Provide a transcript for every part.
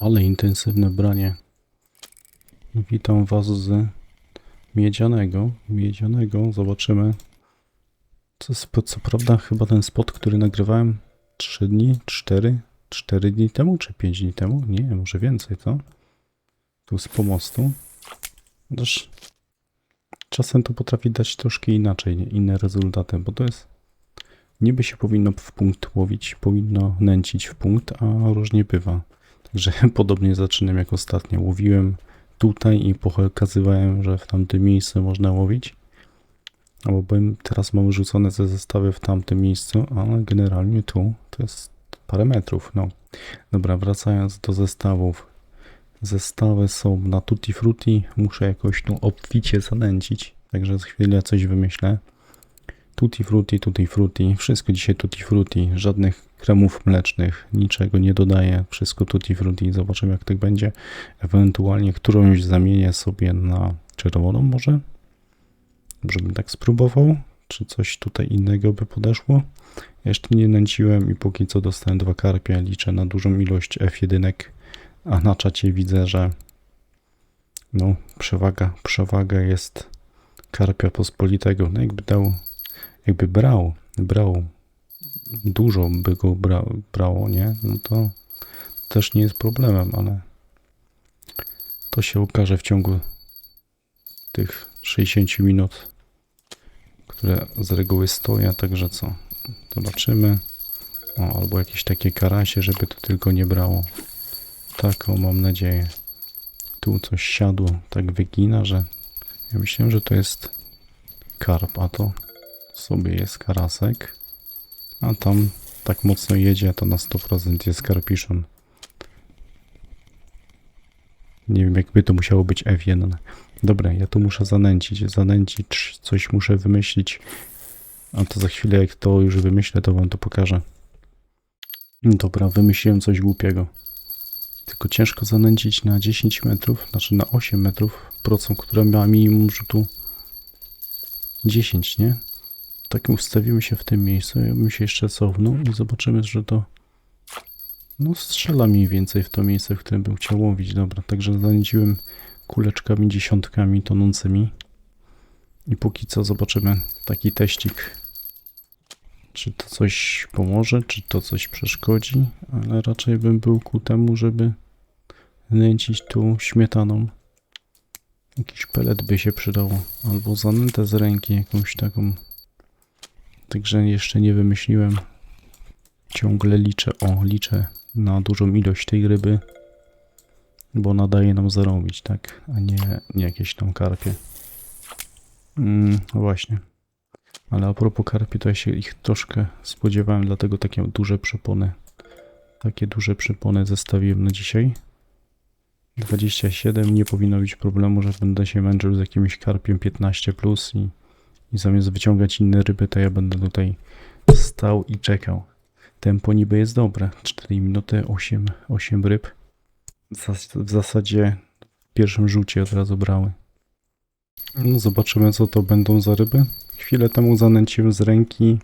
Ale intensywne branie. Witam was z miedzianego. Zobaczymy. Co prawda chyba ten spot, który nagrywałem 3 dni, 4 dni temu, czy 5 dni temu? Nie, może więcej, co? Tu z pomostu. Chociaż czasem to potrafi dać troszkę inaczej, inne rezultaty, bo to jest... Niby się powinno w punkt łowić, powinno nęcić w punkt, a różnie bywa. Także podobnie zaczynam jak ostatnio. Łowiłem tutaj i pokazywałem, że w tamtym miejscu można łowić. Albo teraz mam rzucone te zestawy w tamtym miejscu, ale generalnie tu to jest parę metrów. No. Dobra, wracając do zestawów. Zestawy są na tutti frutti. Muszę jakoś tu obficie zanęcić. Także za chwilę coś wymyślę. Tutti frutti. Wszystko dzisiaj tutti frutti. Żadnych kremów mlecznych. Niczego nie dodaję. Wszystko tutti frutti. Zobaczymy jak tak będzie. Ewentualnie którąś zamienię sobie na czerwoną może. Żebym tak spróbował. Czy coś tutaj innego by podeszło. Jeszcze nie nęciłem i póki co dostałem 2 karpie. Liczę na dużą ilość F1. A na czacie widzę, że no przewaga jest karpia pospolitego. No jakby brał dużo by go brało, nie? No to też nie jest problemem, ale to się okaże w ciągu tych 60 minut, które z reguły stoją, także co? Zobaczymy. O, albo jakieś takie karasie, żeby to tylko nie brało. Taką mam nadzieję. Tu coś siadło, tak wygina, że ja myślałem, że to jest karp, a to sobie jest karasek. A tam tak mocno jedzie, to na 100% jest karpiszon. Nie wiem, jakby to musiało być F1. Dobra, ja tu muszę zanęcić, coś muszę wymyślić. A to za chwilę, jak to już wymyślę, to wam to pokażę. Dobra, wymyśliłem coś głupiego. Tylko ciężko zanęcić na 10 metrów, znaczy na 8 metrów, która ma minimum rzutu 10, nie? Tak ustawimy się w tym miejscu, ja bym się jeszcze cofnął i zobaczymy, że to no strzela mniej więcej w to miejsce, w którym bym chciał łowić. Dobra, także zanęciłem kuleczkami, dziesiątkami tonącymi i póki co zobaczymy taki teścik, czy to coś pomoże, czy to coś przeszkodzi, ale raczej bym był ku temu, żeby nęcić tu śmietaną. Jakiś pelet by się przydało, albo zanętę z ręki jakąś taką. Także jeszcze nie wymyśliłem. Ciągle liczę na dużą ilość tej ryby, bo ona daje nam zarobić, tak? A nie jakieś tam karpie. Właśnie. Ale a propos karpi, to ja się ich troszkę spodziewałem, dlatego takie duże przepony. Takie duże przepony zestawiłem na dzisiaj. 27, nie powinno być problemu, że będę się męczył z jakimś karpiem 15+ i zamiast wyciągać inne ryby, to ja będę tutaj stał i czekał. Tempo niby jest dobre. 4 minuty, 8 ryb. W zasadzie w pierwszym rzucie od razu brały. No zobaczymy, co to będą za ryby. Chwilę temu zanęciłem z ręki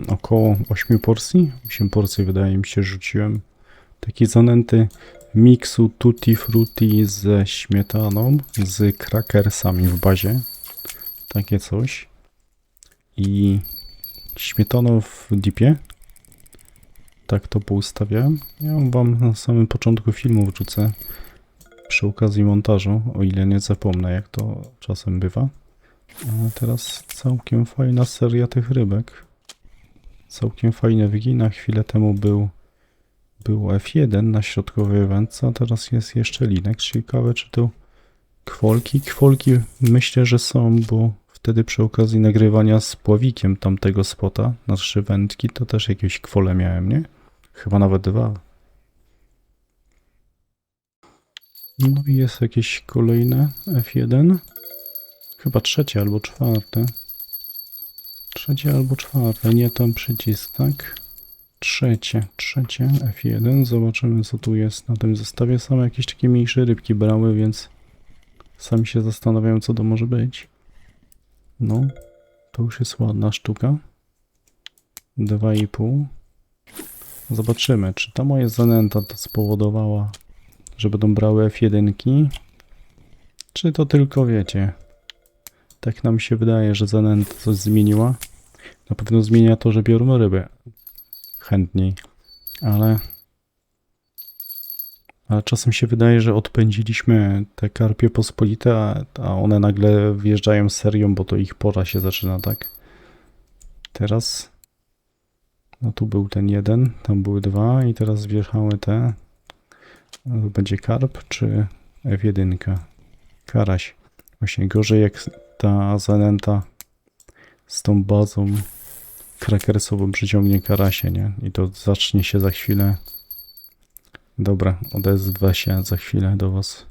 około 8 porcji. 8 porcji wydaje mi się rzuciłem. Taki zanęty miksu tutti frutti ze śmietaną, z krakersami w bazie. Takie coś. I śmietaną w dipie. Tak to poustawiałem. Ja wam na samym początku filmu wrzucę przy okazji montażu, o ile nie zapomnę, jak to czasem bywa. A teraz całkiem fajna seria tych rybek. Całkiem fajne wygina. Chwilę temu był F1 na środkowej wędce, a teraz jest jeszcze linek. Ciekawe, czy to kwolki? Kwolki myślę, że są, bo wtedy przy okazji nagrywania z pławikiem tamtego spota na 3 wędki, to też jakieś kwole miałem, nie? Chyba nawet 2. No i jest jakieś kolejne F1. Chyba trzecie albo czwarte. Trzecie albo czwarte, nie ten przycisk, tak? Trzecie F1. Zobaczymy, co tu jest na tym zestawie. Same jakieś takie mniejsze rybki brały, więc sami się zastanawiają, co to może być. No, to już jest ładna sztuka. 2,5. Zobaczymy, czy ta moja zanęta to spowodowała że będą brały F1. Czy to tylko wiecie? Tak nam się wydaje, że zanęta coś zmieniła. Na pewno zmienia to, że biorą ryby chętniej. Ale czasem się wydaje, że odpędziliśmy te karpie pospolite, a one nagle wjeżdżają serią, bo to ich pora się zaczyna, tak? Teraz, no tu był ten jeden, tam były dwa i teraz wjechały te. Będzie karp czy F1? Karaś. Właśnie gorzej jak ta zanęta z tą bazą krakersową przyciągnie karasie, nie? I to zacznie się za chwilę. Dobra, odezwę się za chwilę do was.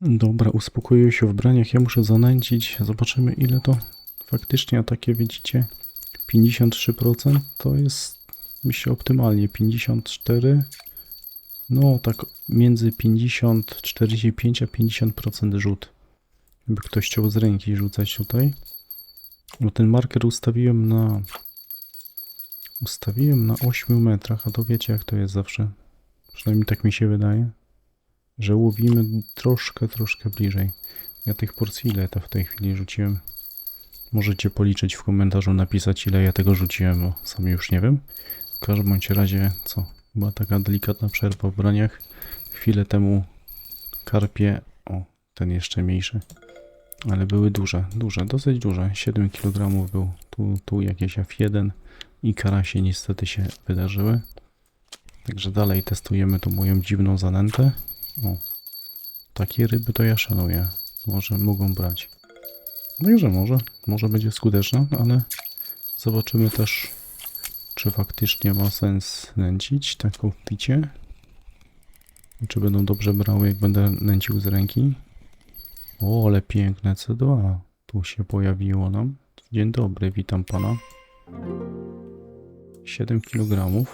Dobra, uspokoiłem się w braniach. Ja muszę zanęcić. Zobaczymy, ile to faktycznie, a takie widzicie 53% to jest, myślę, optymalnie 54%. No tak między 50, 45 a 50% rzut. Jakby ktoś chciał z ręki rzucać tutaj. No ten marker ustawiłem na 8 metrach, a to wiecie jak to jest zawsze. Przynajmniej tak mi się wydaje, że łowimy troszkę bliżej. Ja tych porcji ile to w tej chwili rzuciłem? Możecie policzyć w komentarzu, napisać ile ja tego rzuciłem, bo sam już nie wiem. W każdym bądź razie, co? Była taka delikatna przerwa w braniach. Chwilę temu karpie, o, ten jeszcze mniejszy, ale były duże, dosyć duże. 7 kg był, tu jakieś F1 i karasie niestety się wydarzyły. Także dalej testujemy tu moją dziwną zanętę. O, takie ryby to ja szanuję. Może mogą brać. Także może będzie skuteczna, ale zobaczymy też, czy faktycznie ma sens nęcić tak obficie. Czy będą dobrze brały, jak będę nęcił z ręki. O, ale piękne C2. Tu się pojawiło nam. Dzień dobry, witam pana. 7 kg.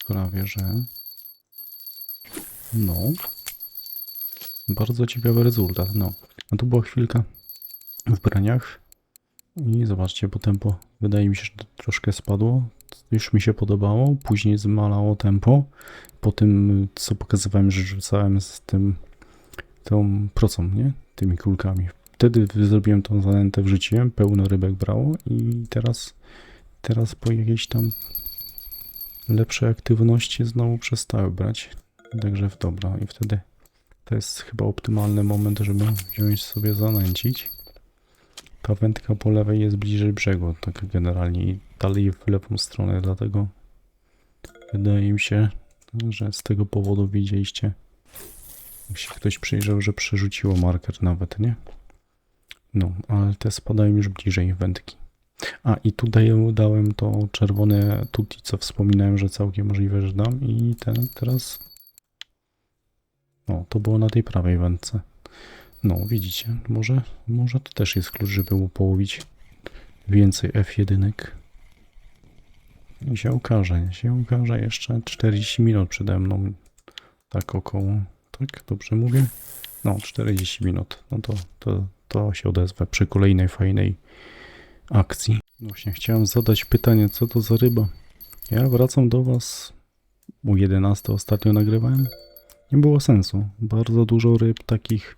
Prawie, że. No. Bardzo ciekawy rezultat. No. A tu była chwilka w braniach. I zobaczcie, bo tempo wydaje mi się, że troszkę spadło. Już mi się podobało. Później zmalało tempo. Po tym, co pokazywałem, że rzucałem z tą procą, nie? Tymi kulkami. Wtedy zrobiłem tą zanętę, wrzuciłem, pełno rybek brało i teraz po jakiejś tam lepszej aktywności znowu przestały brać. Także dobra, i wtedy to jest chyba optymalny moment, żeby wziąć sobie zanęcić. Ta wędka po lewej jest bliżej brzegu, tak generalnie i dalej w lewą stronę, dlatego wydaje mi się, że z tego powodu widzieliście, jak się ktoś przyjrzał, że przerzuciło marker nawet, nie? No, ale te spadają już bliżej wędki. A i tutaj dałem to czerwone tutti, co wspominałem, że całkiem możliwe, że dam i teraz... O, to było na tej prawej wędce. No, widzicie, może to też jest klucz, żeby połowić więcej F1. I się okaże jeszcze 40 minut przede mną. Tak około, tak dobrze mówię? No, 40 minut. No to się odezwę przy kolejnej fajnej akcji. Właśnie chciałem zadać pytanie, co to za ryba? Ja wracam do was o 11 ostatnio nagrywałem. Nie było sensu. Bardzo dużo ryb takich,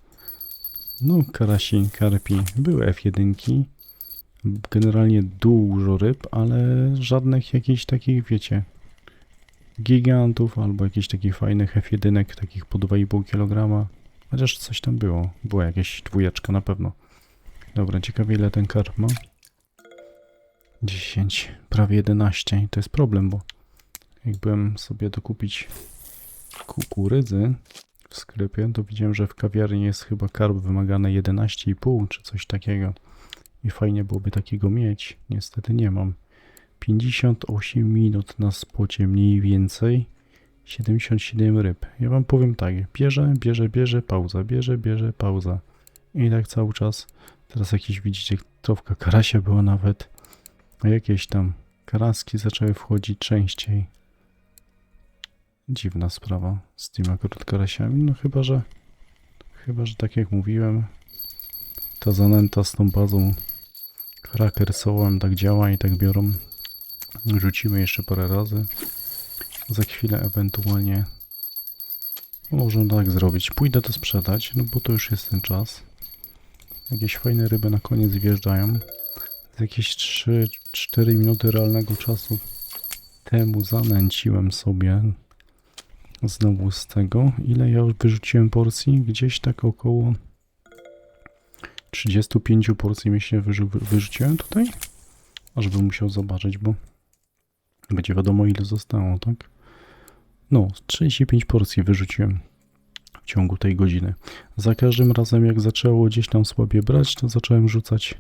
no karasi, karpi, były F1. Generalnie dużo ryb, ale żadnych jakichś takich, wiecie, gigantów albo jakichś takich fajnych F1, takich po 2,5 kg. Chociaż coś tam było. Była jakaś dwójeczka na pewno. Dobra, ciekawie ile ten karp ma. 10, prawie 11. I to jest problem, bo jak byłem sobie dokupić kukurydzy w sklepie, to widziałem, że w kawiarni jest chyba karp wymagany 11,5 czy coś takiego. I fajnie byłoby takiego mieć. Niestety nie mam. 58 minut na spocie mniej więcej. 77 ryb. Ja wam powiem tak. Bierze, pauza. Bierze, pauza. I tak cały czas. Teraz jakieś widzicie, trofka karasia była nawet. A jakieś tam karaski zaczęły wchodzić częściej. Dziwna sprawa z tymi akurat karasiami. No chyba, że tak jak mówiłem, ta zanęta z tą bazą krakersową tak działa i tak biorą. Rzucimy jeszcze parę razy. Za chwilę ewentualnie Możemy tak zrobić. Pójdę to sprzedać, no bo to już jest ten czas. Jakieś fajne ryby na koniec wjeżdżają. Z jakieś 3-4 minuty realnego czasu temu zanęciłem sobie znowu z tego. Ile ja już wyrzuciłem porcji? Gdzieś tak około 35 porcji myślę wyrzuciłem tutaj. Aż bym musiał zobaczyć, bo będzie wiadomo ile zostało, tak? No, 35 porcji wyrzuciłem w ciągu tej godziny. Za każdym razem jak zaczęło gdzieś tam słabie brać, to zacząłem rzucać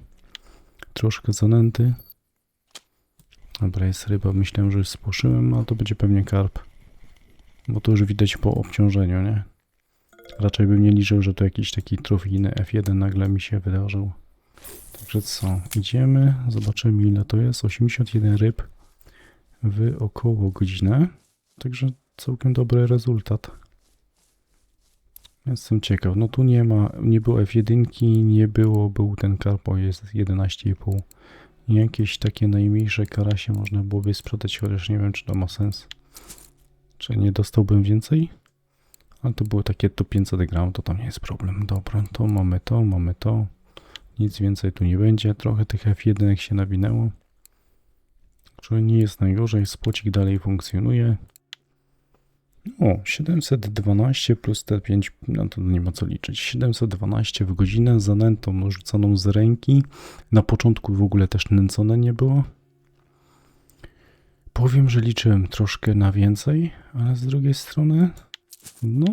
troszkę zanęty. Dobra, jest ryba, myślałem, że już spłoszyłem, a to będzie pewnie karp. Bo to już widać po obciążeniu, nie? Raczej bym nie liczył, że to jakiś taki trofijny F1 nagle mi się wydarzył. Także co, idziemy, zobaczymy ile to jest. 81 ryb w około godzinę. Także całkiem dobry rezultat. Jestem ciekaw. No tu nie było F1, był ten karp, jest 11,5. Jakieś takie najmniejsze karasie można byłoby sprzedać, chociaż nie wiem, czy to ma sens. Czy nie dostałbym więcej? Ale to było takie to 500 gram, to tam nie jest problem. Dobra, to mamy to. Nic więcej tu nie będzie. Trochę tych F1 się nawinęło. Czyli nie jest najgorzej, spocik dalej funkcjonuje. O, 712 plus te 5, no to nie ma co liczyć. 712 w godzinę za nętą rzuconą z ręki. Na początku w ogóle też nęcone nie było. Powiem, że liczyłem troszkę na więcej, ale z drugiej strony, no,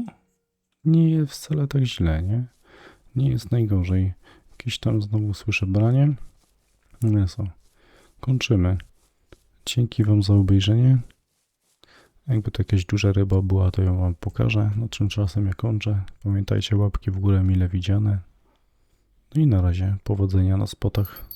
nie jest wcale tak źle, nie? Nie jest najgorzej. Jakieś tam znowu słyszę branie. No co, kończymy. Dzięki wam za obejrzenie. Jakby to jakaś duża ryba była, to ją wam pokażę. No tymczasem ja kończę. Pamiętajcie, łapki w górę mile widziane. No i na razie, powodzenia na spotach.